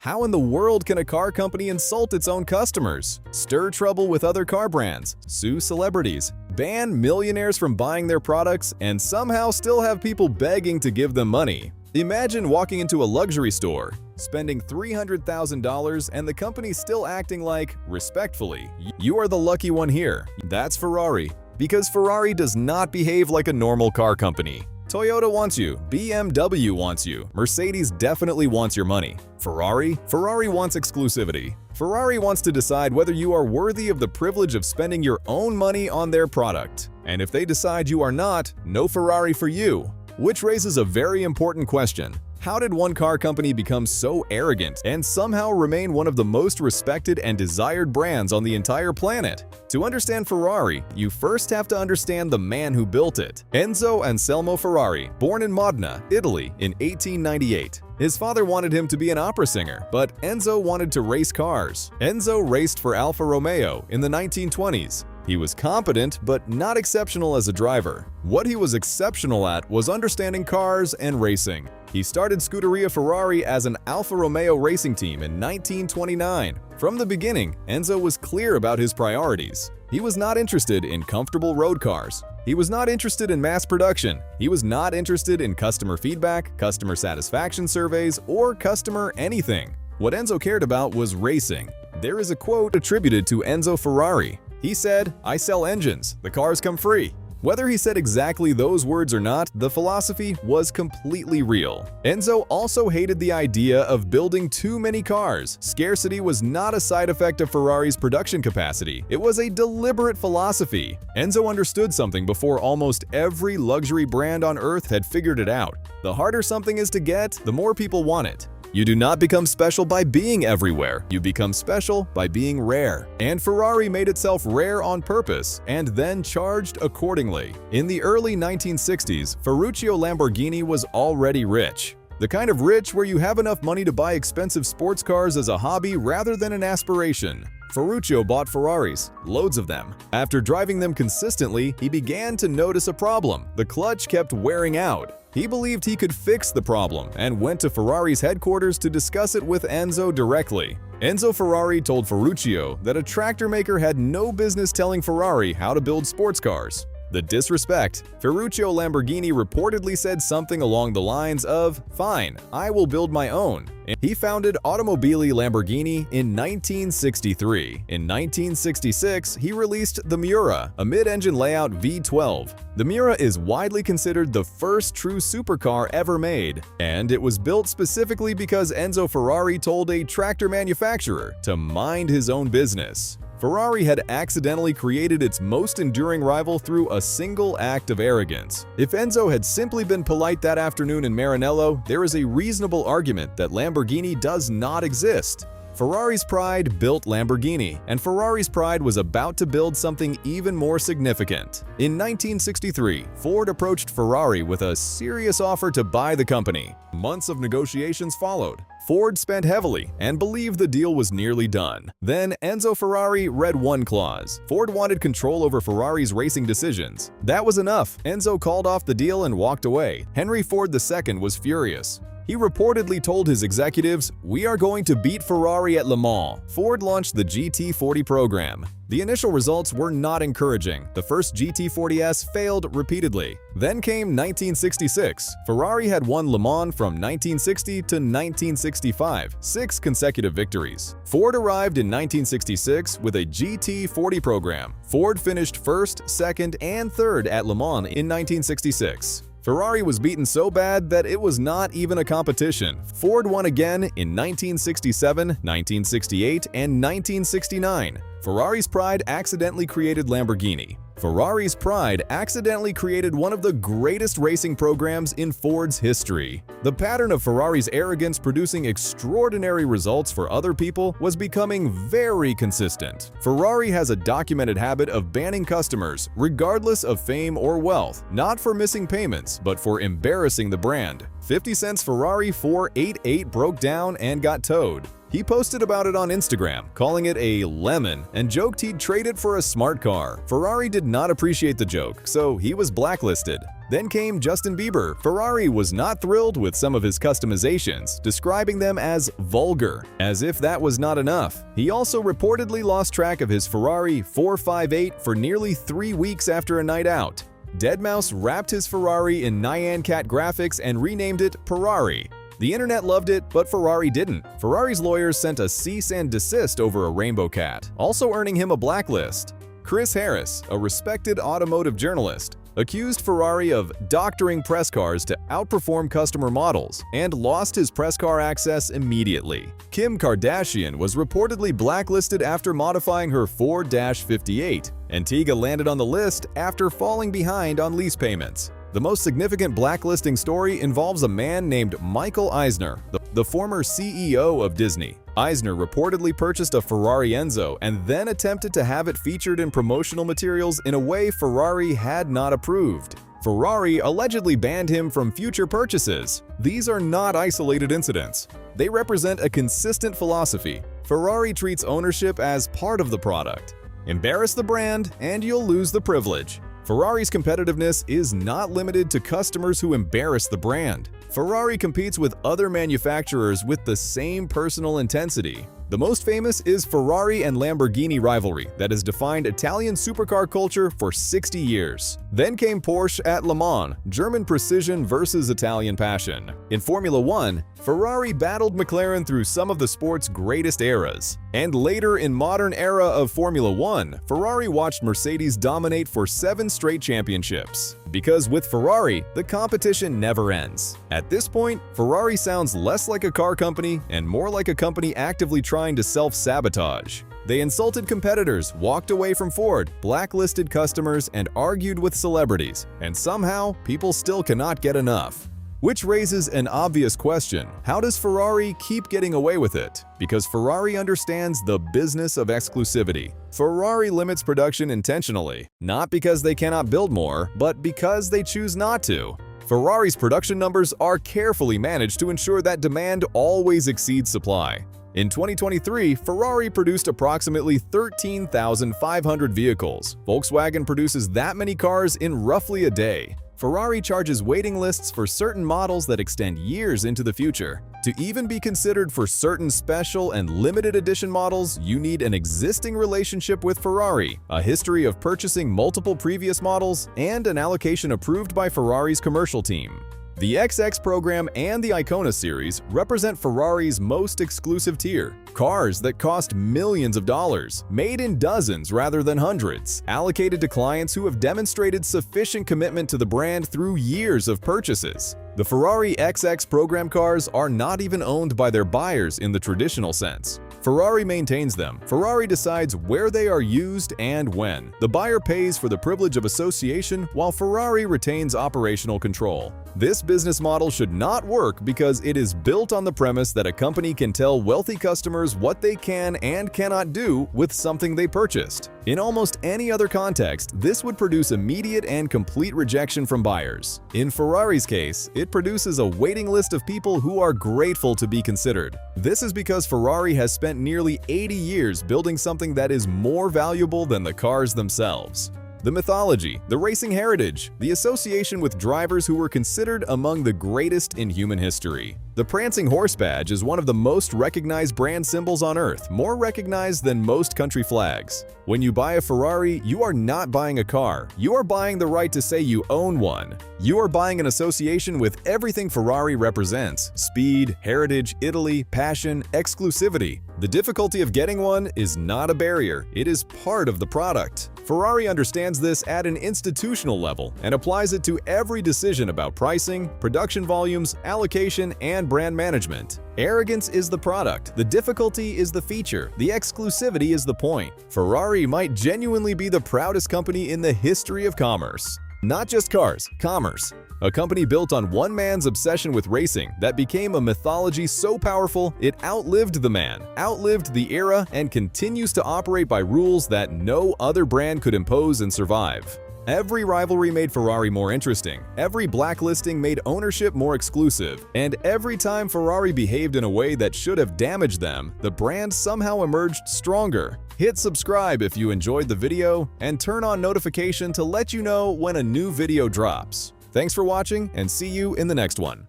How in the world can a car company insult its own customers, stir trouble with other car brands, sue celebrities, ban millionaires from buying their products, and somehow still have people begging to give them money? Imagine walking into a luxury store, spending $300,000 and the company still acting like, respectfully, you are the lucky one here. That's Ferrari. Because Ferrari does not behave like a normal car company. Toyota wants you, BMW wants you, Mercedes definitely wants your money. Ferrari wants exclusivity. Ferrari wants to decide whether you are worthy of the privilege of spending your own money on their product. And if they decide you are not, no Ferrari for you. Which raises a very important question. How did one car company become so arrogant and somehow remain one of the most respected and desired brands on the entire planet? To understand Ferrari, you first have to understand the man who built it. Enzo Anselmo Ferrari, born in Modena, Italy in 1898. His father wanted him to be an opera singer, but Enzo wanted to race cars. Enzo raced for Alfa Romeo in the 1920s. He was competent, but not exceptional as a driver. What he was exceptional at was understanding cars and racing. He started Scuderia Ferrari as an Alfa Romeo racing team in 1929. From the beginning, Enzo was clear about his priorities. He was not interested in comfortable road cars. He was not interested in mass production. He was not interested in customer feedback, customer satisfaction surveys, or customer anything. What Enzo cared about was racing. There is a quote attributed to Enzo Ferrari. He said, "I sell engines, the cars come free." Whether he said exactly those words or not, the philosophy was completely real. Enzo also hated the idea of building too many cars. Scarcity was not a side effect of Ferrari's production capacity. It was a deliberate philosophy. Enzo understood something before almost every luxury brand on earth had figured it out. The harder something is to get, the more people want it. You do not become special by being everywhere. You become special by being rare. And Ferrari made itself rare on purpose and then charged accordingly. In the early 1960s, Ferruccio Lamborghini was already rich. The kind of rich where you have enough money to buy expensive sports cars as a hobby rather than an aspiration. Ferruccio bought Ferraris, loads of them. After driving them consistently, he began to notice a problem. The clutch kept wearing out. He believed he could fix the problem and went to Ferrari's headquarters to discuss it with Enzo directly. Enzo Ferrari told Ferruccio that a tractor maker had no business telling Ferrari how to build sports cars. The disrespect, Ferruccio Lamborghini reportedly said something along the lines of, "Fine, I will build my own." He founded Automobili Lamborghini in 1963. In 1966, he released the Miura, a mid-engine layout V12. The Miura is widely considered the first true supercar ever made, and it was built specifically because Enzo Ferrari told a tractor manufacturer to mind his own business. Ferrari had accidentally created its most enduring rival through a single act of arrogance. If Enzo had simply been polite that afternoon in Maranello, there is a reasonable argument that Lamborghini does not exist. Ferrari's pride built Lamborghini, and Ferrari's pride was about to build something even more significant. In 1963, Ford approached Ferrari with a serious offer to buy the company. Months of negotiations followed. Ford spent heavily and believed the deal was nearly done. Then Enzo Ferrari read one clause. Ford wanted control over Ferrari's racing decisions. That was enough. Enzo called off the deal and walked away. Henry Ford II was furious. He reportedly told his executives, "We are going to beat Ferrari at Le Mans." Ford launched the GT40 program. The initial results were not encouraging. The first GT40S failed repeatedly. Then came 1966. Ferrari had won Le Mans from 1960 to 1965, 6 consecutive victories. Ford arrived in 1966 with a GT40 program. Ford finished first, second, and third at Le Mans in 1966. Ferrari was beaten so bad that it was not even a competition. Ford won again in 1967, 1968, and 1969. Ferrari's pride accidentally created Lamborghini. Ferrari's pride accidentally created one of the greatest racing programs in Ford's history. The pattern of Ferrari's arrogance producing extraordinary results for other people was becoming very consistent. Ferrari has a documented habit of banning customers, regardless of fame or wealth, not for missing payments, but for embarrassing the brand. 50 Cent's Ferrari 488 broke down and got towed. He posted about it on Instagram, calling it a lemon, and joked he'd trade it for a smart car. Ferrari did not appreciate the joke, so he was blacklisted. Then came Justin Bieber. Ferrari was not thrilled with some of his customizations, describing them as vulgar. As if that was not enough, he also reportedly lost track of his Ferrari 458 for nearly 3 weeks after a night out. Deadmau5 wrapped his Ferrari in Nyan Cat graphics and renamed it Ferrari. The internet loved it, but Ferrari didn't. Ferrari's lawyers sent a cease and desist over a rainbow cat, also earning him a blacklist. Chris Harris, a respected automotive journalist, accused Ferrari of doctoring press cars to outperform customer models and lost his press car access immediately. Kim Kardashian was reportedly blacklisted after modifying her 4-58. Antigua landed on the list after falling behind on lease payments. The most significant blacklisting story involves a man named Michael Eisner, the former CEO of Disney. Eisner reportedly purchased a Ferrari Enzo and then attempted to have it featured in promotional materials in a way Ferrari had not approved. Ferrari allegedly banned him from future purchases. These are not isolated incidents. They represent a consistent philosophy. Ferrari treats ownership as part of the product. Embarrass the brand and you'll lose the privilege. Ferrari's competitiveness is not limited to customers who embarrass the brand. Ferrari competes with other manufacturers with the same personal intensity. The most famous is Ferrari and Lamborghini rivalry that has defined Italian supercar culture for 60 years. Then came Porsche at Le Mans, German precision versus Italian passion. In Formula One, Ferrari battled McLaren through some of the sport's greatest eras. And later in modern era of Formula One, Ferrari watched Mercedes dominate for 7 straight championships. Because with Ferrari, the competition never ends. At this point, Ferrari sounds less like a car company and more like a company actively trying to self-sabotage. They insulted competitors, walked away from Ford, blacklisted customers, and argued with celebrities, and somehow people still cannot get enough. Which raises an obvious question: how does Ferrari keep getting away with it? Because Ferrari understands the business of exclusivity. Ferrari limits production intentionally, not because they cannot build more, but because they choose not to. Ferrari's production numbers are carefully managed to ensure that demand always exceeds supply. In 2023, Ferrari produced approximately 13,500 vehicles. Volkswagen produces that many cars in roughly a day. Ferrari charges waiting lists for certain models that extend years into the future. To even be considered for certain special and limited edition models, you need an existing relationship with Ferrari, a history of purchasing multiple previous models, and an allocation approved by Ferrari's commercial team. The XX program and the Icona series represent Ferrari's most exclusive tier. Cars that cost millions of dollars, made in dozens rather than hundreds, allocated to clients who have demonstrated sufficient commitment to the brand through years of purchases. The Ferrari XX program cars are not even owned by their buyers in the traditional sense. Ferrari maintains them. Ferrari decides where they are used and when. The buyer pays for the privilege of association while Ferrari retains operational control. This business model should not work because it is built on the premise that a company can tell wealthy customers what they can and cannot do with something they purchased. In almost any other context, this would produce immediate and complete rejection from buyers. In Ferrari's case, it produces a waiting list of people who are grateful to be considered. This is because Ferrari has spent nearly 80 years building something that is more valuable than the cars themselves. The mythology, the racing heritage, the association with drivers who were considered among the greatest in human history. The prancing horse badge is one of the most recognized brand symbols on Earth, more recognized than most country flags. When you buy a Ferrari, you are not buying a car. You are buying the right to say you own one. You are buying an association with everything Ferrari represents: speed, heritage, Italy, passion, exclusivity. The difficulty of getting one is not a barrier, it is part of the product. Ferrari understands this at an institutional level and applies it to every decision about pricing, production volumes, allocation, and brand management. Arrogance is the product, the difficulty is the feature, the exclusivity is the point. Ferrari might genuinely be the proudest company in the history of commerce. Not just cars, commerce. A company built on one man's obsession with racing that became a mythology so powerful it outlived the man, outlived the era, and continues to operate by rules that no other brand could impose and survive. Every rivalry made Ferrari more interesting, every blacklisting made ownership more exclusive, and every time Ferrari behaved in a way that should have damaged them, the brand somehow emerged stronger. Hit subscribe if you enjoyed the video, and turn on notification to let you know when a new video drops. Thanks for watching and see you in the next one.